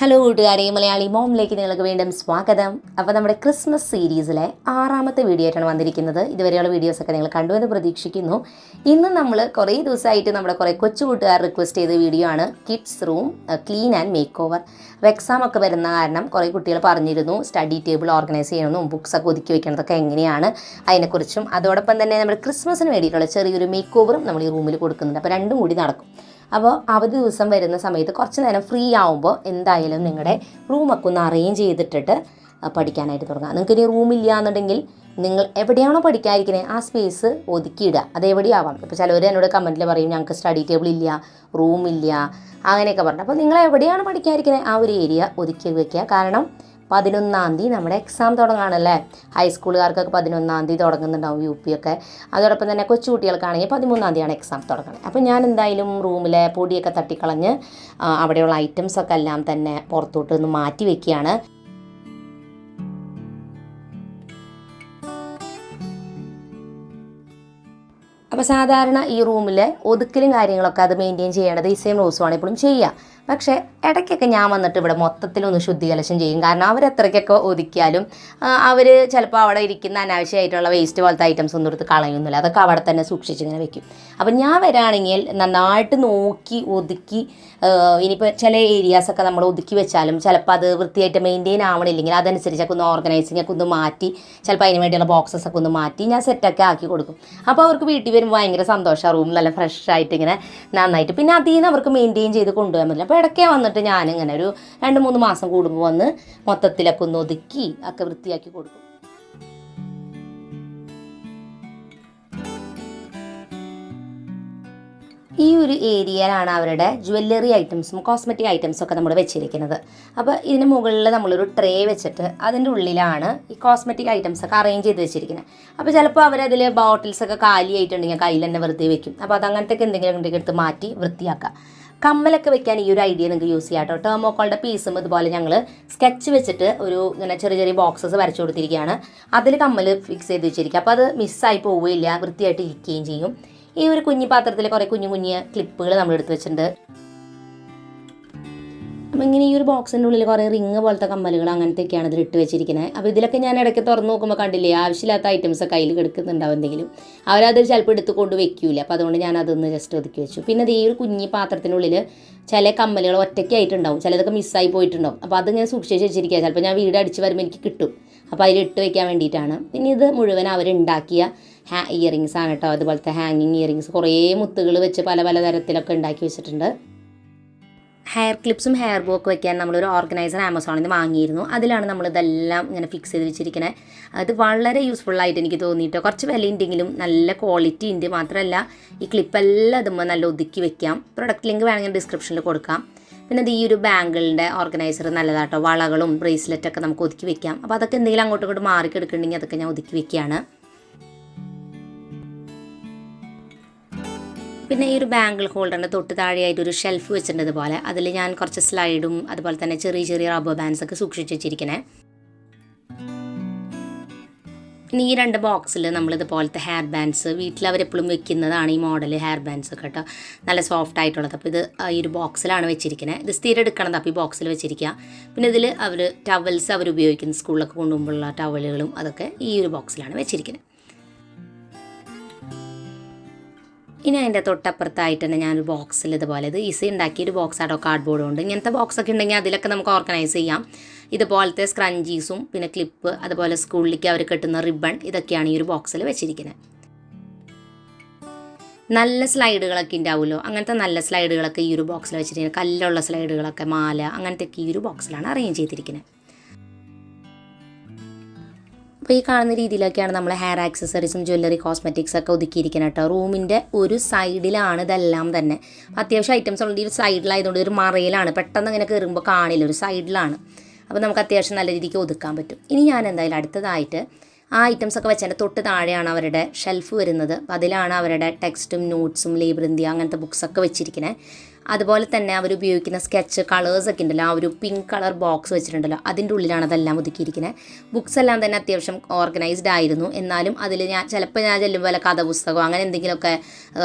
Hello കൂട്ടുകാരെ, മലയാളി മോമിലേക്ക് നിങ്ങൾക്ക് വീണ്ടും സ്വാഗതം. അപ്പോൾ നമ്മുടെ ക്രിസ്മസ് സീരീസിലെ 6ാമത്തെ വീഡിയോ ആയിട്ടാണ് വന്നിരിക്കുന്നത്. ഇതുവരെയുള്ള വീഡിയോസൊക്കെ നിങ്ങൾ കണ്ടുവെന്ന് പ്രതീക്ഷിക്കുന്നു. ഇന്ന് നമ്മൾ കുറേ ദിവസമായിട്ട് നമ്മുടെ കുറേ കൊച്ചു കൂട്ടുകാർ റിക്വസ്റ്റ് ചെയ്ത വീഡിയോ ആണ് kids room clean and make over. അപ്പോൾ എക്സാം ഒക്കെ വരുന്ന കാരണം കുറേ കുട്ടികൾ പറഞ്ഞിരുന്നു സ്റ്റഡി ടേബിൾ ഓർഗനൈസ് ചെയ്യണമെന്നും ബുക്സൊക്കെ ഒതുക്കി വെക്കണതൊക്കെ എങ്ങനെയാണ് അതിനെക്കുറിച്ചും, അതോടൊപ്പം തന്നെ നമ്മുടെ ക്രിസ്മസിന് വേണ്ടിയിട്ടുള്ള ചെറിയൊരു മേക്ക് ഓവറും നമ്മൾ ഈ റൂമിൽ കൊടുക്കുന്നുണ്ട്. അപ്പോൾ രണ്ടും കൂടി നടക്കും. അപ്പോൾ അവധി ദിവസം വരുന്ന സമയത്ത് കുറച്ച് നേരം ഫ്രീ ആവുമ്പോൾ എന്തായാലും നിങ്ങളുടെ റൂമൊക്കെ ഒന്ന് അറേഞ്ച് ചെയ്തിട്ടിട്ട് പഠിക്കാനായിട്ട് തുടങ്ങാം. നിങ്ങൾക്ക് ഇനി റൂമില്ല എന്നുണ്ടെങ്കിൽ നിങ്ങൾ എവിടെയാണോ പഠിക്കാതിരിക്കുന്നത് ആ സ്പേസ് ഒതുക്കിയിടുക. അതെവിടെയാവാം. ഇപ്പോൾ ചിലവർ എന്നോട് കമൻറ്റിൽ പറയും ഞങ്ങൾക്ക് സ്റ്റഡി ടേബിൾ ഇല്ല, റൂമില്ല, അങ്ങനെയൊക്കെ പറഞ്ഞു. അപ്പോൾ നിങ്ങൾ എവിടെയാണ് പഠിക്കാതിരിക്കുന്നത് ആ ഒരു ഏരിയ ഒതുക്കി വയ്ക്കുക. കാരണം 11-ാം തീയതി നമ്മുടെ എക്സാം തുടങ്ങുകയാണല്ലേ. ഹൈസ്കൂളുകാർക്കൊക്കെ 11-ാം തീയതി തുടങ്ങുന്നുണ്ടാവും, UP ഒക്കെ. അതോടൊപ്പം തന്നെ കൊച്ചുകുട്ടികൾക്കാണെങ്കിൽ 13-ാം തീയതിയാണ് എക്സാം തുടങ്ങുന്നത്. അപ്പോൾ ഞാൻ എന്തായാലും റൂമിലെ പൊടിയൊക്കെ തട്ടിക്കളഞ്ഞ് അവിടെയുള്ള ഐറ്റംസൊക്കെ എല്ലാം തന്നെ പുറത്തോട്ട് ഒന്ന് മാറ്റി വയ്ക്കുകയാണ്. അപ്പോൾ സാധാരണ ഈ റൂമിലെ ഒതുക്കലും കാര്യങ്ങളൊക്കെ അത് മെയിൻറ്റെയിൻ ചെയ്യേണ്ടത് ഈ സെയിം റോസുമാണ് എപ്പോഴും ചെയ്യുക. പക്ഷേ ഇടയ്ക്കൊക്കെ ഞാൻ വന്നിട്ട് ഇവിടെ മൊത്തത്തിലൊന്ന് ശുദ്ധീകലശം ചെയ്യും. കാരണം അവരെത്രയ്ക്കൊക്കെ ഒതുക്കിയാലും അവർ ചിലപ്പോൾ അവിടെ ഇരിക്കുന്ന അനാവശ്യമായിട്ടുള്ള വേസ്റ്റ് പോലത്തെ ഐറ്റംസ് ഒന്നും എടുത്ത് കളയുന്നില്ല. അതൊക്കെ അവിടെ തന്നെ സൂക്ഷിച്ചിങ്ങനെ വെക്കും. അപ്പം ഞാൻ വരാണെങ്കിൽ നന്നായിട്ട് നോക്കി ഒതുക്കി, ഇനിയിപ്പോൾ ചില ഏരിയാസൊക്കെ നമ്മൾ ഒതുക്കി വെച്ചാലും ചിലപ്പോൾ അത് വൃത്തിയായിട്ട് മെയിൻറ്റെയിൻ ആവണില്ലെങ്കിൽ അതനുസരിച്ചൊക്കെ ഒന്ന് ഓർഗനൈസിങ് ഒക്കെ ഒന്ന് മാറ്റി, ചിലപ്പോൾ അതിന് വേണ്ടിയുള്ള ബോക്സസൊക്കെ ഒന്ന് മാറ്റി ഞാൻ സെറ്റൊക്കെ ആക്കി കൊടുക്കും. അപ്പോൾ അവർക്ക് വീട്ടിൽ വരുമ്പോൾ ഭയങ്കര സന്തോഷമാണ്. റൂമിലെല്ലാം ഫ്രഷ് ആയിട്ട് ഇങ്ങനെ നന്നായിട്ട്. പിന്നെ അതിൽ നിന്ന് അവർക്ക് മെയിൻറ്റെയിൻ ചെയ്ത് കൊണ്ടുപോകാൻ പറ്റില്ല. അപ്പോൾ ഇടയ്ക്ക് വന്നിട്ട് ഞാനിങ്ങനെ ഒരു 2-3 മാസം കൂടുമ്പോൾ വന്ന് മൊത്തത്തിലൊക്കെ ഒന്ന് ഒതുക്കി ഒക്കെ വൃത്തിയാക്കി കൊടുക്കും. ഈ ഒരു ഏരിയയിലാണ് അവരുടെ ജ്വല്ലറി ഐറ്റംസും കോസ്മെറ്റിക് ഐറ്റംസും ഒക്കെ നമ്മൾ വെച്ചിരിക്കുന്നത്. അപ്പോൾ ഇതിന് മുകളിൽ നമ്മളൊരു ട്രേ വെച്ചിട്ട് അതിൻ്റെ ഉള്ളിലാണ് ഈ കോസ്മെറ്റിക് ഐറ്റംസൊക്കെ അറേഞ്ച് ചെയ്ത് വെച്ചിരിക്കുന്നത്. അപ്പോൾ ചിലപ്പോൾ അവരതിൽ ബോട്ടിൽസൊക്കെ കാലിയായിട്ടുണ്ടെങ്കിൽ കയ്യിൽ തന്നെ വെറുതെ വെക്കും. അപ്പോൾ അതങ്ങനത്തെയൊക്കെ എന്തെങ്കിലും ഉണ്ടെങ്കിൽ എടുത്ത് മാറ്റി വൃത്തിയാക്കുക. കമ്മലൊക്കെ വെക്കാൻ ഈ ഒരു ഐഡിയ നിങ്ങൾക്ക് യൂസ് ചെയ്യാം കേട്ടോ. ടെർമോക്കോളിൻ്റെ പീസും ഇതുപോലെ ഞങ്ങൾ സ്കെച്ച് വെച്ചിട്ട് ഒരു ഇങ്ങനെ ചെറിയ ചെറിയ ബോക്സസ് വരച്ചു കൊടുത്തിരിക്കുകയാണ്. അതിൽ കമ്മൽ ഫിക്സ് ചെയ്ത് വെച്ചിരിക്കുക. അപ്പോൾ അത് മിസ്സായി പോവുകയില്ല, വൃത്തിയായിട്ട് ഇരിക്കുകയും ചെയ്യും. ഈ ഒരു കുഞ്ഞി പാത്രത്തിൽ കുറേ കുഞ്ഞു ക്ലിപ്പുകൾ നമ്മൾ എടുത്ത് വെച്ചിട്ടുണ്ട്. അപ്പോൾ ഇങ്ങനെ ഈ ഒരു ബോക്സിൻ്റെ ഉള്ളിൽ കുറേ റിങ് പോലത്തെ കമ്മലുകൾ അങ്ങനത്തെയൊക്കെയാണ് ഇതിൽ ഇട്ട് വെച്ചിരിക്കുന്നത്. അപ്പോൾ ഇതിലൊക്കെ ഞാൻ ഇടയ്ക്ക് തുറന്ന് നോക്കുമ്പോൾ കണ്ടില്ലേ ആവശ്യമില്ലാത്ത ഐറ്റംസ് കയ്യിൽ കിടക്കുന്നുണ്ടാവും എന്തെങ്കിലും. അവരത് ചിലപ്പോൾ എടുത്ത് കൊണ്ട് വെക്കൂല. അപ്പോൾ അതുകൊണ്ട് ഞാൻ അതൊന്ന് ജസ്റ്റ് ഒതുക്കി വെച്ചു. പിന്നെ ഈ ഒരു കുഞ്ഞി പാത്രത്തിനുള്ളിൽ ചില കമ്മലുകൾ ഒറ്റയ്ക്കായിട്ടുണ്ടാവും, ചിലതൊക്കെ മിസ്സായി പോയിട്ടുണ്ടാവും. അപ്പോൾ അതിങ്ങനെ സൂക്ഷിച്ച് വെച്ചിരിക്കുക. ചിലപ്പോൾ ഞാൻ വീട് അടിച്ച് വരുമ്പോൾ എനിക്ക് കിട്ടും. അപ്പോൾ അതിലിട്ട് വെക്കാൻ വേണ്ടിയിട്ടാണ്. പിന്നെ ഇത് മുഴുവൻ അവരുണ്ടാക്കിയ ഇയറിങ്സ് ആണ് കേട്ടോ. അതുപോലത്തെ ഹാങ്ങിങ് ഇയറിങ്സ് കുറേ മുത്തുകൾ വെച്ച് പല പല തരത്തിലൊക്കെ ഉണ്ടാക്കി വെച്ചിട്ടുണ്ട്. ഹെയർ ക്ലിപ്സും ഹെയർ ബോ ഒക്കെ വെക്കാൻ നമ്മളൊരു ഓർഗനൈസർ ആമസോണിൽ നിന്ന് വാങ്ങിയിരുന്നു. അതിലാണ് നമ്മളിതെല്ലാം ഇങ്ങനെ ഫിക്സ് ചെയ്ത് വെച്ചിരിക്കുന്നത്. അത് വളരെ യൂസ്ഫുള്ളായിട്ട് എനിക്ക് തോന്നിയിട്ട്. കുറച്ച് വിലയുണ്ടെങ്കിലും നല്ല ക്വാളിറ്റി ഉണ്ട്. മാത്രമല്ല ഈ ക്ലിപ്പെല്ലാം അതുമ്പോൾ നല്ല ഒതുക്കി വെക്കാം. പ്രൊഡക്റ്റ് ലിങ്ക് വേണമെങ്കിൽ ഡിസ്ക്രിപ്ഷനിൽ കൊടുക്കാം. പിന്നെ ഈ ഒരു ബാങ്കിളിൻ്റെ ഓർഗനൈസർ നല്ലതാട്ടോ. വളകളും ബ്രേസ്ലെറ്റൊക്കെ നമുക്ക് ഒതുക്കി വെക്കാം. അപ്പോൾ അതൊക്കെ എന്തെങ്കിലും അങ്ങോട്ടും ഇങ്ങോട്ട് മാറിക്കെടുക്കുന്നുണ്ടെങ്കിൽ അതൊക്കെ ഞാൻ ഒതുക്കി വെക്കുകയാണ്. പിന്നെ ഈ ഒരു ബാങ്കിൾ ഹോൾഡറിൻ്റെ തൊട്ട് താഴെയായിട്ട് ഒരു ഷെൽഫ് വെച്ചിട്ടുണ്ട് ഇതുപോലെ. അതിൽ ഞാൻ കുറച്ച് സ്ലൈഡും അതുപോലെ തന്നെ ചെറിയ ചെറിയ റബ്ബർ ബാൻഡ്സൊക്കെ സൂക്ഷിച്ച് വെച്ചിരിക്കണേ. പിന്നെ ഈ 2 ബോക്സിൽ നമ്മളിതുപോലത്തെ ഹെയർ ബാൻഡ്സ് വീട്ടിലവരെപ്പോഴും വെക്കുന്നതാണ് ഈ മോഡൽ ഹെയർ ബാൻഡ്സ് ഒക്കെ കേട്ടോ. നല്ല സോഫ്റ്റ് ആയിട്ടുള്ളത്. അപ്പോൾ ഇത് ഈ ഒരു ബോക്സിലാണ് വെച്ചിരിക്കുന്നത്. ഇത് സ്ഥിരം എടുക്കണത്. അപ്പോൾ ഈ ബോക്സിൽ വെച്ചിരിക്കുക. പിന്നെ ഇതിൽ അവർ ടവൽസ് അവർ ഉപയോഗിക്കുന്ന സ്കൂളിലൊക്കെ കൊണ്ടുപോകുമ്പോഴുള്ള ടവലുകളും അതൊക്കെ ഈ ഒരു ബോക്സിലാണ് വെച്ചിരിക്കുന്നത്. ഇനി അതിൻ്റെ തൊട്ടപ്പുറത്തായിട്ട് തന്നെ ഞാനൊരു ബോക്സിൽ ഇതുപോലെ ഇത് ഈസി ഉണ്ടാക്കിയൊരു ബോക്സ് ആട്ടോ, കാർഡ്ബോർഡ് കൊണ്ട്. ഇങ്ങനത്തെ ബോക്സൊക്കെ ഉണ്ടെങ്കിൽ അതിലൊക്കെ നമുക്ക് ഓർഗനൈസ് ചെയ്യാം. ഇതുപോലത്തെ സ്ക്രഞ്ചീസും പിന്നെ ക്ലിപ്പ്, അതുപോലെ സ്കൂളിലേക്ക് അവർ കെട്ടുന്ന റിബൺ, ഇതൊക്കെയാണ് ഈ ഒരു ബോക്സിൽ വെച്ചിരിക്കുന്നത്. നല്ല സ്ലൈഡുകളൊക്കെ ഉണ്ടാവുമല്ലോ, അങ്ങനത്തെ നല്ല സ്ലൈഡുകളൊക്കെ ഈ ഒരു ബോക്സിൽ വെച്ചിരിക്കുന്നത്. കല്ലുള്ള സ്ലൈഡുകളൊക്കെ, മാല, അങ്ങനത്തെയൊക്കെ ഈ ഒരു ബോക്സിലാണ് അറേഞ്ച് ചെയ്തിരിക്കുന്നത്. അപ്പോൾ ഈ കാണുന്ന രീതിയിലൊക്കെയാണ് നമ്മൾ ഹെയർ ആക്സസറീസും ജ്വല്ലറി കോസ്മെറ്റിക്സൊക്കെ ഒതുക്കിയിരിക്കുന്നത് കേട്ടോ. റൂമിൻ്റെ ഒരു സൈഡിലാണ് ഇതെല്ലാം തന്നെ. അത്യാവശ്യം ഐറ്റംസ് ഉള്ള ഒരു സൈഡിലായതുകൊണ്ട് ഒരു മറയിലാണ്, പെട്ടെന്ന് ഇങ്ങനെ കയറുമ്പോൾ കാണില്ല, ഒരു സൈഡിലാണ്. അപ്പോൾ നമുക്ക് അത്യാവശ്യം നല്ല രീതിക്ക് ഒതുക്കാൻ പറ്റും. ഇനി ഞാൻ എന്തായാലും അടുത്തതായിട്ട് ആ ഐറ്റംസൊക്കെ വെച്ചതിൻ്റെ തൊട്ട് താഴെയാണ് അവരുടെ ഷെൽഫ് വരുന്നത്. അപ്പോൾ അതിലാണ് അവരുടെ ടെക്സ്റ്റും നോട്ട്സും ലേബർ ഇന്ത്യ അങ്ങനത്തെ ബുക്സൊക്കെ വെച്ചിരിക്കുന്നത്. അതുപോലെ തന്നെ അവർ ഉപയോഗിക്കുന്ന സ്കെച്ച് കളേഴ്സൊക്കെ ഉണ്ടല്ലോ, ആ ഒരു പിങ്ക് കളർ ബോക്സ് വെച്ചിട്ടുണ്ടല്ലോ, അതിൻ്റെ ഉള്ളിലാണ് അതെല്ലാം ഒതുക്കിയിരിക്കുന്നത്. ബുക്സ് എല്ലാം തന്നെ അത്യാവശ്യം ഓർഗനൈസ്ഡ് ആയിരുന്നു. എന്നാലും അതിൽ ഞാൻ ചെല്ലുമ്പോൾ വല്ല കഥപുസ്തകമോ അങ്ങനെ എന്തെങ്കിലുമൊക്കെ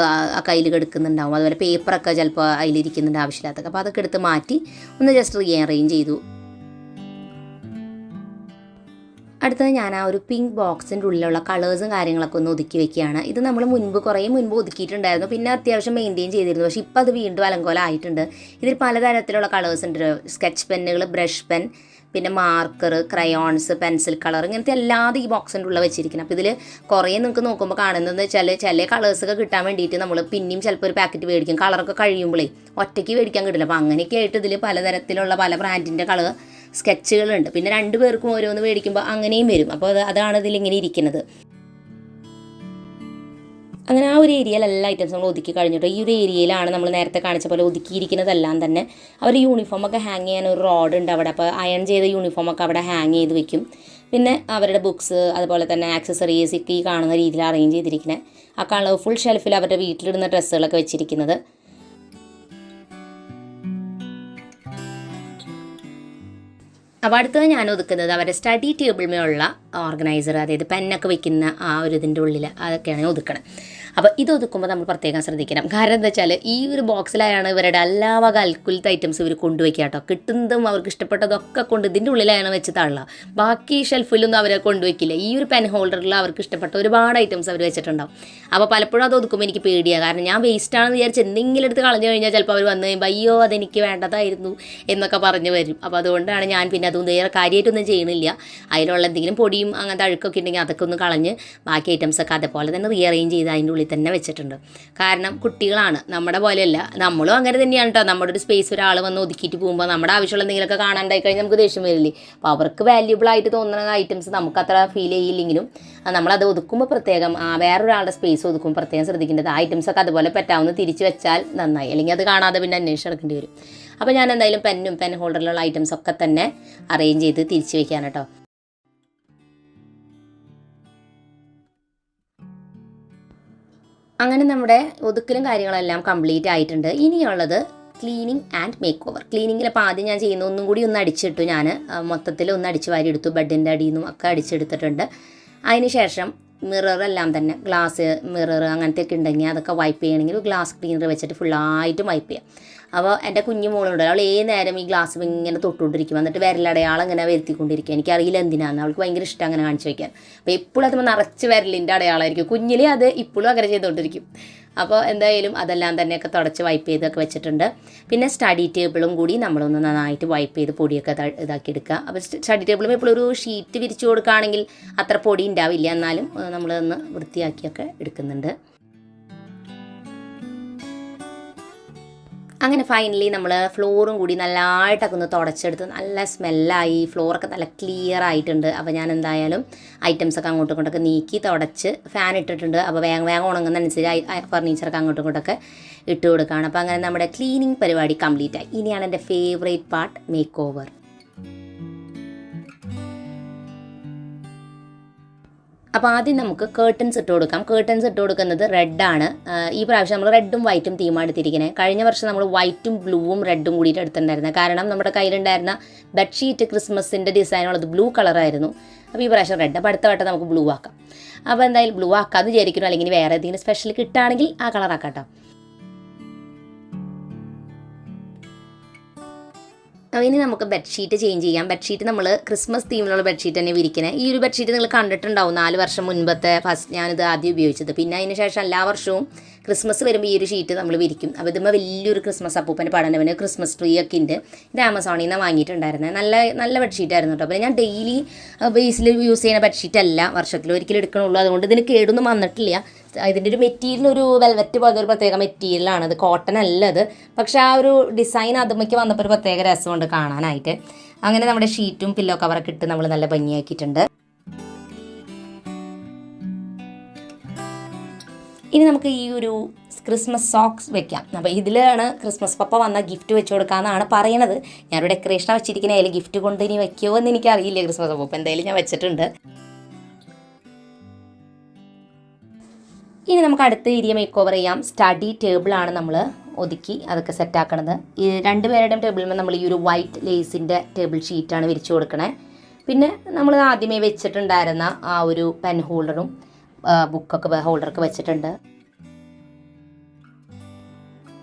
കയ്യിൽ കിടക്കുന്നുണ്ടാവും. അതുപോലെ പേപ്പറൊക്കെ ചിലപ്പോൾ അതിലിരിക്കുന്നുണ്ട് ആവശ്യമില്ലാത്തൊക്കെ. അപ്പോൾ അതൊക്കെ എടുത്ത് മാറ്റി ഒന്ന് ജസ്റ്റ് റീഅറേഞ്ച് ചെയ്തു. അടുത്തത് ഞാൻ ആ ഒരു പിങ്ക് ബോക്സിൻ്റെ ഉള്ളിലുള്ള കളേഴ്സും കാര്യങ്ങളൊക്കെ ഒന്ന് ഒതുക്കി വെക്കുകയാണ്. ഇത് നമ്മൾ കുറേ മുൻപ് ഒതുക്കിയിട്ടുണ്ടായിരുന്നു, പിന്നെ അത്യാവശ്യം മെയിൻറ്റെയിൻ ചെയ്തിരുന്നു. പക്ഷേ ഇപ്പോൾ അത് വീണ്ടും അലങ്കോലമായിട്ടുണ്ട്. ഇതിൽ പലതരത്തിലുള്ള കളേഴ്സ് ഉണ്ട്. സ്കെച്ച് പെന്നുകൾ, ബ്രഷ് പെൻ, പിന്നെ മാർക്കർ, ക്രയോൺസ്, പെൻസിൽ കളർ, ഇങ്ങനത്തെ എല്ലാതും ഈ ബോക്സിൻ്റെ ഉള്ളിൽ വെച്ചിരിക്കുന്നത്. അപ്പോൾ ഇതിൽ കുറേ നിങ്ങൾക്ക് നോക്കുമ്പോൾ കാണുന്നതെന്ന് വെച്ചാൽ ചില കളേഴ്സൊക്കെ കിട്ടാൻ വേണ്ടിയിട്ട് നമ്മൾ പിന്നെയും ചിലപ്പോൾ ഒരു പാക്കറ്റ് മേടിക്കും. കളറൊക്കെ കഴിയുമ്പോഴേ ഒറ്റയ്ക്ക് മേടിക്കാൻ കിട്ടില്ല. അപ്പോൾ അങ്ങനെയൊക്കെ ആയിട്ട് ഇതിൽ പലതരത്തിലുള്ള പല ബ്രാൻഡിൻ്റെ കളർ സ്കെച്ചുകളുണ്ട്. പിന്നെ 2 പേർക്കും ഓരോന്ന് മേടിക്കുമ്പോൾ അങ്ങനെയും വരും. അപ്പോൾ അതാണ് ഇതിലിങ്ങനെ ഇരിക്കുന്നത്. അങ്ങനെ ആ ഒരു ഏരിയയിലെല്ലാ ഐറ്റംസ് നമ്മൾ ഒതുക്കി കഴിഞ്ഞിട്ട് ഈ ഒരു ഏരിയയിലാണ് നമ്മൾ നേരത്തെ കാണിച്ച പോലെ ഒതുക്കിയിരിക്കുന്നതെല്ലാം തന്നെ. അവർ യൂണിഫോമൊക്കെ ഹാങ് ചെയ്യാൻ ഒരു റോഡ് ഉണ്ട് അവിടെ. അപ്പോൾ അയൺ ചെയ്ത യൂണിഫോമൊക്കെ അവിടെ ഹാങ് ചെയ്ത് വെക്കും. പിന്നെ അവരുടെ ബുക്സ്, അതുപോലെ തന്നെ ആക്സസറീസ് ഒക്കെ ഈ കാണുന്ന രീതിയിൽ അറേഞ്ച് ചെയ്തിരിക്കുന്നത്. ആ കളർഫുൾ ഷെൽഫിൽ അവരുടെ വീട്ടിലിടുന്ന ഡ്രസ്സുകളൊക്കെ വെച്ചിരിക്കുന്നത്. അപ്പോൾ അടുത്തത് ഞാൻ ഒതുക്കുന്നത് അവരുടെ സ്റ്റഡി ടേബിളിലുള്ള ഓർഗനൈസർ, അതായത് പെന്നൊക്കെ വെക്കുന്ന ആ ഒരു ഇതിൻ്റെ ഉള്ളിൽ അതൊക്കെയാണ് ഒതുക്കണം. അപ്പോൾ ഇത് ഒതുക്കുമ്പോൾ നമ്മൾ പ്രത്യേകം ശ്രദ്ധിക്കണം. കാരണം എന്താ വെച്ചാൽ ഈ ഒരു ബോക്സിലായാണ് ഇവരുടെ എല്ലാ വക അൽക്കുലത്തെ ഐറ്റംസ് ഇവർ കൊണ്ടുവയ്ക്കുക കേട്ടോ. കിട്ടുന്നതും അവർക്ക് ഇഷ്ടപ്പെട്ടതൊക്കെ കൊണ്ട് ഇതിൻ്റെ ഉള്ളിലാണ് വെച്ച് തള്ളുക. ബാക്കി ഷെൽഫിലൊന്നും അവരെ കൊണ്ടുവയ്ക്കില്ല. ഈ ഒരു പെൻ ഹോൾഡറിൽ അവർക്ക് ഇഷ്ടപ്പെട്ട ഒരുപാട് ഐറ്റംസ് അവർ വെച്ചിട്ടുണ്ടാവും. അപ്പോൾ പലപ്പോഴും അത് ഒതുക്കുമ്പോൾ എനിക്ക് പേടിയാണ്. കാരണം ഞാൻ വേസ്റ്റാണെന്ന് വിചാരിച്ച് എന്തെങ്കിലും എടുത്ത് കളഞ്ഞു കഴിഞ്ഞാൽ ചിലപ്പോൾ അവർ വന്ന് കഴിയുമ്പോൾ അയ്യോ അതെനിക്ക് വേണ്ടതായിരുന്നു എന്നൊക്കെ പറഞ്ഞ് വരും. അപ്പോൾ അതുകൊണ്ടാണ് ഞാൻ പിന്നെ അതൊന്നും വേറെ കാര്യമായിട്ടൊന്നും ചെയ്യണില്ല. അതിലുള്ള എന്തെങ്കിലും പൊടിയും അങ്ങനത്തെ അഴുക്കൊക്കെ ഉണ്ടെങ്കിൽ അതൊക്കെ ഒന്ന് കളഞ്ഞ് ബാക്കി ഐറ്റംസൊക്കെ അതേപോലെ തന്നെ റീഅറേഞ്ച് ചെയ്ത് അതിൻ്റെ ഉള്ളിൽ തന്നെ വെച്ചിട്ടുണ്ട്. കാരണം കുട്ടികളാണ്, നമ്മുടെ പോലെയല്ല. നമ്മളും അങ്ങനെ തന്നെയാണ് കേട്ടോ. നമ്മുടെ ഒരു സ്പേസ് ഒരാൾ വന്ന് ഒതുക്കിയിട്ട് പോകുമ്പോൾ നമ്മുടെ ആവശ്യമുള്ള എന്തെങ്കിലുമൊക്കെ കാണാണ്ടായി കഴിഞ്ഞാൽ നമുക്ക് ദേഷ്യം വരില്ലേ. അപ്പോൾ അവർക്ക് വാല്യൂബിൾ ആയിട്ട് തോന്നുന്ന ഐറ്റംസ് നമുക്ക് അത്ര ഫീൽ ചെയ്യില്ലെങ്കിലും നമ്മളത് ഒതുക്കുമ്പോൾ പ്രത്യേകം വേറൊരാളുടെ സ്പേസ് ഒതുക്കുമ്പോൾ പ്രത്യേകം ശ്രദ്ധിക്കേണ്ടത്. ആ ഐറ്റംസൊക്കെ അതുപോലെ പറ്റാവുന്ന തിരിച്ച് വെച്ചാൽ നന്നായി. അല്ലെങ്കിൽ അത് കാണാതെ പിന്നെ അന്വേഷിച്ച് നടക്കേണ്ടി വരും. അപ്പോൾ ഞാൻ എന്തായാലും പെൻ ഹോൾഡറിലുള്ള ഐറ്റംസൊക്കെ തന്നെ അറേഞ്ച് ചെയ്ത് തിരിച്ച് വെക്കാൻ കേട്ടോ. അങ്ങനെ നമ്മുടെ ഒതുക്കലും കാര്യങ്ങളെല്ലാം കംപ്ലീറ്റ് ആയിട്ടുണ്ട്. ഇനിയുള്ളത് ക്ലീനിങ് ആൻഡ് മേക്ക് ഓവർ. ക്ലീനിങ്ങിൽ അപ്പോൾ ആദ്യം ഞാൻ ചെയ്യുന്ന ഒന്നും കൂടി ഒന്ന് അടിച്ചിട്ടു. ഞാൻ മൊത്തത്തിൽ ഒന്ന് അടിച്ച് വാരി എടുത്തു. ബെഡിൻ്റെ അടിയിൽ നിന്നും ഒക്കെ അടിച്ചെടുത്തിട്ടുണ്ട്. അതിന് ശേഷം മിററെല്ലാം തന്നെ, ഗ്ലാസ് മിറർ അങ്ങനത്തെയൊക്കെ ഉണ്ടെങ്കിൽ അതൊക്കെ വൈപ്പ് ചെയ്യണമെങ്കിൽ ഗ്ലാസ് ക്ലീനർ വെച്ചിട്ട് ഫുള്ളായിട്ടും വൈപ്പ് ചെയ്യാം. അപ്പോൾ എൻ്റെ കുഞ്ഞു മോളുണ്ട്, അവൾ ഏത് നേരം ഈ ഗ്ലാസ് ഇങ്ങനെ തൊട്ടുകൊണ്ടിരിക്കും. എന്നിട്ട് വിരലടയാളം ഇങ്ങനെ വരുത്തിക്കൊണ്ടിരിക്കുക. എനിക്കറിയില്ല എന്തിനാന്ന്. അവൾക്ക് ഭയങ്കര ഇഷ്ടം അങ്ങനെ കാണിച്ചു വയ്ക്കാൻ. അപ്പോൾ എപ്പോഴും അത് നിറച്ച് വിരലിൻ്റെ അടയാളമായിരിക്കും. കുഞ്ഞിലേ അത് ഇപ്പോഴും അങ്ങനെ ചെയ്തുകൊണ്ടിരിക്കും. അപ്പോൾ എന്തായാലും അതെല്ലാം തന്നെയൊക്കെ തുടച്ച് വൈപ്പ് ചെയ്തൊക്കെ വെച്ചിട്ടുണ്ട്. പിന്നെ സ്റ്റഡി ടേബിളും കൂടി നമ്മളൊന്ന് നന്നായിട്ട് വൈപ്പ് ചെയ്ത് പൊടിയൊക്കെ ഇതാക്കി എടുക്കുക. അപ്പോൾ സ്റ്റഡി ടേബിളും എപ്പോഴും ഒരു ഷീറ്റ് വിരിച്ചു കൊടുക്കുകയാണെങ്കിൽ അത്ര പൊടി ഉണ്ടാവില്ല. എന്നാലും നമ്മളൊന്ന് വൃത്തിയാക്കിയൊക്കെ എടുക്കുന്നുണ്ട്. അങ്ങനെ ഫൈനലി നമ്മൾ ഫ്ലോറും കൂടി നല്ലതായിട്ടൊക്കെ ഒന്ന് തുടച്ചെടുത്ത് നല്ല സ്മെല്ലായി. ഫ്ലോറൊക്കെ നല്ല ക്ലിയർ ആയിട്ടുണ്ട്. അപ്പോൾ ഞാൻ എന്തായാലും ഐറ്റംസൊക്കെ അങ്ങോട്ടും ഇങ്ങോട്ടൊക്കെ നീക്കി തുടച്ച് ഫാൻ ഇട്ടിട്ടുണ്ട്. അപ്പോൾ വേഗം ഉണങ്ങുന്നതനുസരിച്ച് ഫർണിച്ചറൊക്കെ അങ്ങോട്ടും ഇങ്ങോട്ടൊക്കെ ഇട്ട് കൊടുക്കുകയാണ്. അപ്പോൾ അങ്ങനെ നമ്മുടെ ക്ലീനിങ് പരിപാടി കംപ്ലീറ്റ് ആയി. ഇനിയാണ് എൻ്റെ ഫേവറേറ്റ് പാർട്ട്, മേക്ക് ഓവർ. അപ്പോൾ ആദ്യം നമുക്ക് കേർട്ടൻസ് ഇട്ട് കൊടുക്കാം. കേർട്ടൻസ് ഇട്ട് കൊടുക്കുന്നത് റെഡാണ്. ഈ പ്രാവശ്യം നമ്മൾ റെഡും വൈറ്റും തീമാണ് എടുത്തിരിക്കുന്നത്. കഴിഞ്ഞ വർഷം നമ്മൾ വൈറ്റും ബ്ലൂവും റെഡും കൂടിയിട്ട് എടുത്തിട്ടുണ്ടായിരുന്നത്. കാരണം നമ്മുടെ കയ്യിലുണ്ടായിരുന്ന ബെഡ്ഷീറ്റ് ക്രിസ്മസിൻ്റെ ഡിസൈനുള്ളത് ബ്ലൂ കളറായിരുന്നു. അപ്പോൾ ഈ പ്രാവശ്യം റെഡ്. അപ്പോൾ അടുത്ത വട്ടം നമുക്ക് ബ്ലൂ ആക്കാം. അപ്പോൾ എന്തായാലും ബ്ലൂ ആക്കാമെന്ന് വിചാരിക്കുന്നു. അല്ലെങ്കിൽ വേറെ ഏതെങ്കിലും സ്പെഷ്യൽ കിട്ടുകയാണെങ്കിൽ ആ കളറാക്കാം കേട്ടോ. ഇനി നമുക്ക് ബെഡ്ഷീറ്റ് ചേഞ്ച് ചെയ്യാം. ബെഡ്ഷീറ്റ് നമ്മൾ ക്രിസ്മസ് തീമിലുള്ള ബെഡ്ഷീറ്റ് തന്നെ വിരിക്കുന്നത്. ഈ ഒരു ബെഡ്ഷീറ്റ് നിങ്ങൾ കണ്ടിട്ടുണ്ടാവും 4 വർഷം മുൻപത്തെ ഞാനിത് ആദ്യം ഉപയോഗിച്ചത്. പിന്നെ അതിന് ശേഷം എല്ലാ വർഷവും ക്രിസ്മസ് വരുമ്പോൾ ഈ ഒരു ഷീറ്റ് നമ്മൾ വിരിക്കും. അപ്പോൾ ഇതുമ്പോൾ വലിയൊരു ക്രിസ്മസ് അപ്പൂപ്പൻ്റെ പടം, പിന്നെ ക്രിസ്മസ് ട്രീ ഒക്കെ ഉണ്ട്. ഇത് ആമസോണിൽ നിന്ന് വാങ്ങിയിട്ടുണ്ടായിരുന്നത്. നല്ല ബെഡ്ഷീറ്റായിരുന്നു കേട്ടോ. അപ്പോൾ ഞാൻ ഡെയിലി ബേസിൽ യൂസ് ചെയ്യുന്ന ബെഡ്ഷീറ്റ് അല്ല, വർഷത്തിൽ ഒരിക്കലും എടുക്കണുള്ളൂ. അതുകൊണ്ട് ഇതിന് കേടൊന്നും വന്നിട്ടില്ല. ഇതിൻ്റെ ഒരു മെറ്റീരിയൽ ഒരു വെൽവെറ്റ് പോലത്തെ ഒരു പ്രത്യേക മെറ്റീരിയലാണ്. അത് കോട്ടൺ അല്ല അത്. പക്ഷേ ആ ഒരു ഡിസൈൻ അതുമ്മയ്ക്ക് വന്നപ്പോൾ ഒരു പ്രത്യേക രസമുണ്ട് കാണാനായിട്ട്. അങ്ങനെ നമ്മുടെ ഷീറ്റും പില്ലോ കവറൊക്കെ ഇട്ട് നമ്മൾ നല്ല ഭംഗിയാക്കിയിട്ടുണ്ട്. ഇനി നമുക്ക് ഈ ഒരു ക്രിസ്മസ് സോക്സ് വെക്കാം. അപ്പോൾ ഇതിലാണ് ക്രിസ്മസ് പപ്പ വന്ന ഗിഫ്റ്റ് വെച്ച് കൊടുക്കാമെന്നാണ് പറയണത്. ഞാനൊരു ഡെക്കറേഷനാണ് വെച്ചിരിക്കുന്നത്. അതിൽ ഗിഫ്റ്റ് കൊണ്ട് ഇനി വെക്കുമോ എന്ന് എനിക്കറിയില്ല. ക്രിസ്മസ് പപ്പ എന്തായാലും ഞാൻ വെച്ചിട്ടുണ്ട്. ഇനി നമുക്ക് അടുത്ത ഏരിയ മേക്ക് ഓവർ ചെയ്യാം. സ്റ്റഡി ടേബിളാണ് നമ്മൾ ഒതുക്കി അതൊക്കെ സെറ്റാക്കണത്. ഈ രണ്ടുപേരുടെയും ടേബിളിൽ നമ്മൾ ഈ ഒരു വൈറ്റ് ലേസിൻ്റെ ടേബിൾ ഷീറ്റാണ് വിരിച്ചു കൊടുക്കണേ. പിന്നെ നമ്മൾ ആദ്യമേ വെച്ചിട്ടുണ്ടായിരുന്ന ആ ഒരു പെൻ ഹോൾഡറും ബുക്കൊക്കെ ഹോൾഡറൊക്കെ വെച്ചിട്ടുണ്ട്.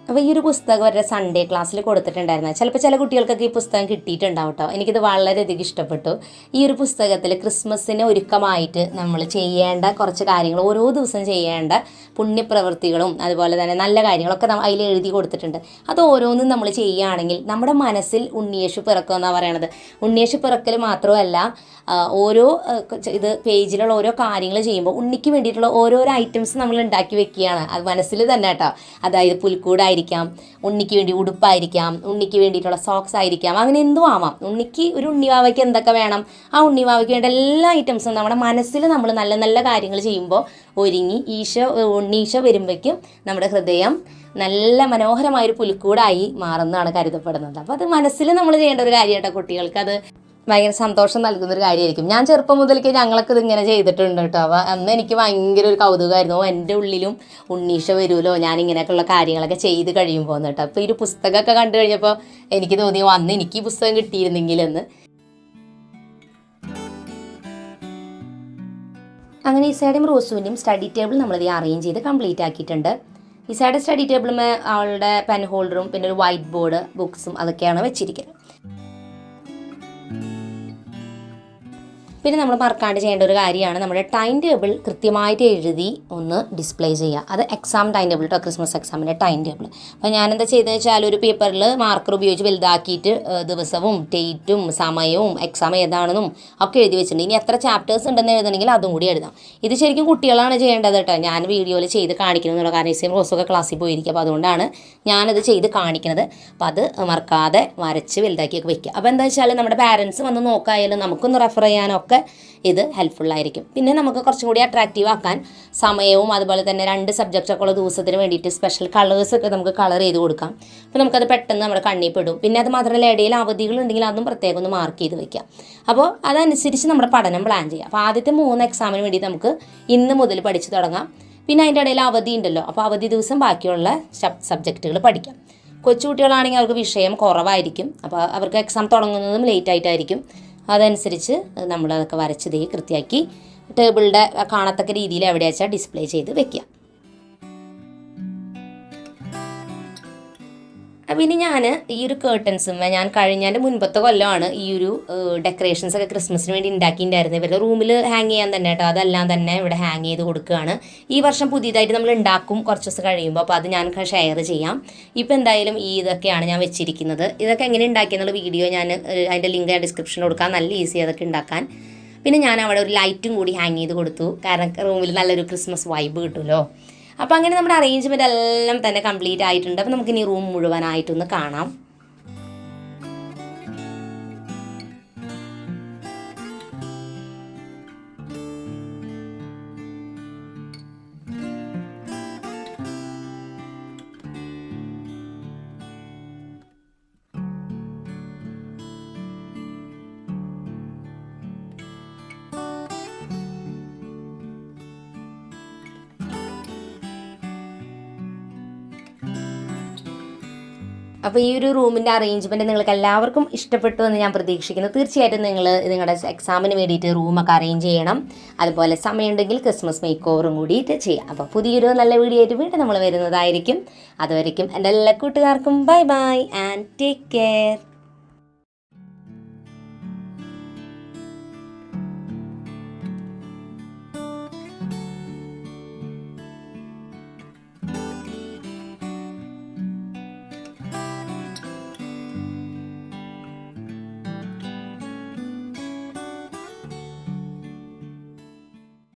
അപ്പോൾ ഈ ഒരു പുസ്തകം അവരുടെ സൺഡേ ക്ലാസ്സിൽ കൊടുത്തിട്ടുണ്ടായിരുന്നു. ചിലപ്പോൾ ചില കുട്ടികൾക്കൊക്കെ ഈ പുസ്തകം കിട്ടിയിട്ടുണ്ടാവും കേട്ടോ. എനിക്കിത് വളരെയധികം ഇഷ്ടപ്പെട്ടു. ഈ ഒരു പുസ്തകത്തിൽ ക്രിസ്മസിന് ഒരുക്കമായിട്ട് നമ്മൾ ചെയ്യേണ്ട കുറച്ച് കാര്യങ്ങൾ, ഓരോ ദിവസം ചെയ്യേണ്ട പുണ്യപ്രവൃത്തികളും അതുപോലെ തന്നെ നല്ല കാര്യങ്ങളൊക്കെ അതിൽ എഴുതി കൊടുത്തിട്ടുണ്ട്. അത് ഓരോന്നും നമ്മൾ ചെയ്യുകയാണെങ്കിൽ നമ്മുടെ മനസ്സിൽ ഉണ്ണിയേശു പിറക്കുമെന്നാണ് പറയണത്. ഉണ്ണിയേശു പിറക്കൽ മാത്രമല്ല, ഓരോ ഇത് പേജിലുള്ള ഓരോ കാര്യങ്ങൾ ചെയ്യുമ്പോൾ ഉണ്ണിക്ക് വേണ്ടിയിട്ടുള്ള ഓരോരോ ഐറ്റംസ് നമ്മൾ ഉണ്ടാക്കി വെക്കുകയാണ്. അത് മനസ്സിൽ തന്നെ കേട്ടോ. അതായത് പുൽക്കൂടായിരിക്കാം, ഉണ്ണിക്ക് വേണ്ടി ഉടുപ്പായിരിക്കാം, ഉണ്ണിക്ക് വേണ്ടിയിട്ടുള്ള സോക്സ് ആയിരിക്കാം, അങ്ങനെ എന്തും ആവാം. ഉണ്ണിക്ക് ഒരു ഉണ്ണിവാവയ്ക്ക് എന്തൊക്കെ വേണം, ആ ഉണ്ണിവാവയ്ക്ക് വേണ്ട എല്ലാ ഐറ്റംസും നമ്മുടെ മനസ്സിൽ നമ്മൾ നല്ല നല്ല കാര്യങ്ങൾ ചെയ്യുമ്പോൾ ഒരുങ്ങി ഉണ്ണീശോ വരുമ്പോഴേക്കും നമ്മുടെ ഹൃദയം നല്ല മനോഹരമായൊരു പുൽക്കൂടായി മാറുന്നതാണ് കരുതപ്പെടുന്നത്. അപ്പോൾ അത് മനസ്സിൽ നമ്മൾ ചെയ്യേണ്ട ഒരു കാര്യം കേട്ടോ. കുട്ടികൾക്ക് അത് ഭയങ്കര സന്തോഷം നൽകുന്നൊരു കാര്യമായിരിക്കും. ഞാൻ ചെറുപ്പം മുതലേക്ക് ഞങ്ങളൊക്കെ ഇതിങ്ങനെ ചെയ്തിട്ടുണ്ട് കേട്ടോ. അപ്പോൾ അന്ന് എനിക്ക് ഭയങ്കര ഒരു കൗതുകമായിരുന്നു. എൻ്റെ ഉള്ളിലും ഉണ്ണീശ വരുമല്ലോ ഞാനിങ്ങനെയൊക്കെയുള്ള കാര്യങ്ങളൊക്കെ ചെയ്ത് കഴിയുമ്പോൾ കേട്ടോ. അപ്പോൾ ഈ ഒരു പുസ്തകമൊക്കെ കണ്ടു കഴിഞ്ഞപ്പോൾ എനിക്ക് തോന്നി അന്ന് എനിക്ക് ഈ പുസ്തകം കിട്ടിയിരുന്നെങ്കിലെന്ന്. അങ്ങനെ ഇസയുടെയും റോസുവിൻ്റെയും സ്റ്റഡി ടേബിൾ നമ്മളിത് അറേഞ്ച് ചെയ്ത് കംപ്ലീറ്റ് ആക്കിയിട്ടുണ്ട്. ഇസയുടെ സ്റ്റഡി ടേബിളും അവളുടെ പെൻ ഹോൾഡറും പിന്നെ ഒരു വൈറ്റ് ബോർഡ് ബുക്സും അതൊക്കെയാണ് വെച്ചിരിക്കുന്നത്. പിന്നെ നമ്മൾ മറക്കാണ്ട് ചെയ്യേണ്ട ഒരു കാര്യമാണ് നമ്മുടെ ടൈം ടേബിൾ കൃത്യമായിട്ട് എഴുതി ഒന്ന് ഡിസ്പ്ലേ ചെയ്യുക. അത് എക്സാം ടൈം ടേബിൾ കേട്ടോ, ക്രിസ്മസ് എക്സാമിൻ്റെ ടൈം ടേബിൾ. അപ്പോൾ ഞാനെന്താ ചെയ്തതെന്ന് വെച്ചാൽ ഒരു പേപ്പറിൽ മാർക്കർ ഉപയോഗിച്ച് വലുതാക്കിയിട്ട് ദിവസവും ഡേറ്റും സമയവും എക്സാം ഏതാണെന്നും ഒക്കെ എഴുതി വെച്ചിട്ടുണ്ട്. ഇനി എത്ര ചാപ്റ്റേഴ്സ് ഉണ്ടെന്ന് എഴുതണമെങ്കിൽ അതും കൂടി എഴുതാം. ഇത് ശരിക്കും കുട്ടികളാണ് ചെയ്യേണ്ടത് കേട്ടോ. ഞാൻ വീഡിയോയിൽ ചെയ്ത് കാണിക്കണമെന്നുള്ള കാരണം ഇസയും റോസൊക്കെ ക്ലാസ്സിൽ പോയിരിക്കും. അപ്പോൾ അതുകൊണ്ടാണ് ഞാനത് ചെയ്ത് കാണിക്കുന്നത്. അപ്പോൾ അത് മറക്കാതെ വരച്ച് വലുതാക്കിയൊക്കെ വെക്കുക. അപ്പോൾ എന്താ വെച്ചാൽ നമ്മുടെ പാരൻസ് വന്ന് നോക്കായാലും നമുക്കൊന്ന് റെഫർ ചെയ്യാനൊക്കെ ഇത് ഹെൽപ്ഫുള്ളായിരിക്കും. പിന്നെ നമുക്ക് കുറച്ചും കൂടി അട്രാക്റ്റീവ് ആക്കാൻ സമയവും അതുപോലെ തന്നെ 2 സബ്ജക്റ്റൊക്കെ ഉള്ള ദിവസത്തിന് വേണ്ടിയിട്ട് സ്പെഷ്യൽ കളേഴ്സൊക്കെ നമുക്ക് കളർ ചെയ്ത് കൊടുക്കാം. അപ്പോൾ നമുക്കത് പെട്ടെന്ന് നമ്മുടെ കണ്ണിൽ പെടും. പിന്നെ അത് മാത്രമല്ല ഇടയിൽ അവധികളുണ്ടെങ്കിൽ അതും പ്രത്യേകം ഒന്ന് മാർക്ക് ചെയ്ത് വെക്കാം. അപ്പോൾ അതനുസരിച്ച് നമ്മുടെ പഠനം പ്ലാൻ ചെയ്യാം. അപ്പോൾ ആദ്യത്തെ 3 എക്സാമിന് വേണ്ടി നമുക്ക് ഇന്ന് മുതൽ പഠിച്ചു തുടങ്ങാം. പിന്നെ അതിൻ്റെ ഇടയിൽ അവധി ഉണ്ടല്ലോ, അപ്പോൾ അവധി ദിവസം ബാക്കിയുള്ള സബ്ജക്റ്റുകൾ പഠിക്കാം. കൊച്ചുകുട്ടികളാണെങ്കിൽ അവർക്ക് വിഷയം കുറവായിരിക്കും. അപ്പോൾ അവർക്ക് എക്സാം തുടങ്ങുന്നതും ലേറ്റ് ആയിട്ടായിരിക്കും. അതനുസരിച്ച് നമ്മളതൊക്കെ വരച്ച് കൃത്യമാക്കി ടേബിളിൻ്റെ കാണത്തക്ക രീതിയിൽ എവിടെയാച്ചാൽ ഡിസ്പ്ലേ ചെയ്ത് വെക്കുക. അപ്പോൾ ഇനി ഞാൻ ഈ ഒരു കേർട്ടൻസും ഞാൻ കഴിഞ്ഞതിൻ്റെ മുൻപത്തെ കൊല്ലമാണ് ഈ ഒരു ഡെക്കറേഷൻസൊക്കെ ക്രിസ്മസിന് വേണ്ടി ഉണ്ടാക്കിയിട്ടുണ്ടായിരുന്നു. ഇവരുടെ റൂമിൽ ഹാങ് ചെയ്യാൻ തന്നെ കേട്ടോ. അതെല്ലാം തന്നെ ഇവിടെ ഹാങ് ചെയ്ത് കൊടുക്കുകയാണ്. ഈ വർഷം പുതിയതായിട്ട് നമ്മൾ ഉണ്ടാക്കും കുറച്ച് ദിവസം കഴിയുമ്പോൾ. അപ്പോൾ അത് ഞാൻ ഷെയർ ചെയ്യാം. ഇപ്പോൾ എന്തായാലും ഇതൊക്കെയാണ് ഞാൻ വെച്ചിരിക്കുന്നത്. ഇതൊക്കെ എങ്ങനെ ഉണ്ടാക്കിയെന്നുള്ള വീഡിയോ ഞാൻ അതിൻ്റെ ലിങ്ക് ഡിസ്ക്രിപ്ഷനിൽ കൊടുക്കാം. നല്ല ഈസി അതൊക്കെ ഉണ്ടാക്കാൻ. പിന്നെ ഞാൻ അവിടെ ഒരു ലൈറ്റും കൂടി ഹാങ് ചെയ്ത് കൊടുത്തു. കാരണം റൂമിൽ നല്ലൊരു ക്രിസ്മസ് വൈബ് കിട്ടുമല്ലോ. അപ്പോൾ അങ്ങനെ നമ്മുടെ അറേഞ്ച്മെൻ്റ് എല്ലാം തന്നെ കംപ്ലീറ്റ് ആയിട്ടുണ്ട്. അപ്പോൾ നമുക്കിനി റൂം മുഴുവനായിട്ടൊന്ന് കാണാം. അപ്പോൾ ഈ ഒരു റൂമിൻ്റെ അറേഞ്ച്മെൻറ്റ് നിങ്ങൾക്ക് എല്ലാവർക്കും ഇഷ്ടപ്പെട്ടു എന്ന് ഞാൻ പ്രതീക്ഷിക്കുന്നു. തീർച്ചയായിട്ടും നിങ്ങൾ നിങ്ങളുടെ എക്സാമിന് വേണ്ടിയിട്ട് റൂമൊക്കെ അറേഞ്ച് ചെയ്യണം. അതുപോലെ സമയമുണ്ടെങ്കിൽ ക്രിസ്മസ് മേക്ക് ഓവറും കൂടിയിട്ട് ചെയ്യാം. അപ്പോൾ പുതിയൊരു നല്ല വീഡിയോ ആയിട്ട് വീണ്ടും നമ്മൾ വരുന്നതായിരിക്കും. അതുവരയ്ക്കും എൻ്റെ എല്ലാ കൂട്ടുകാർക്കും bye bye and take care.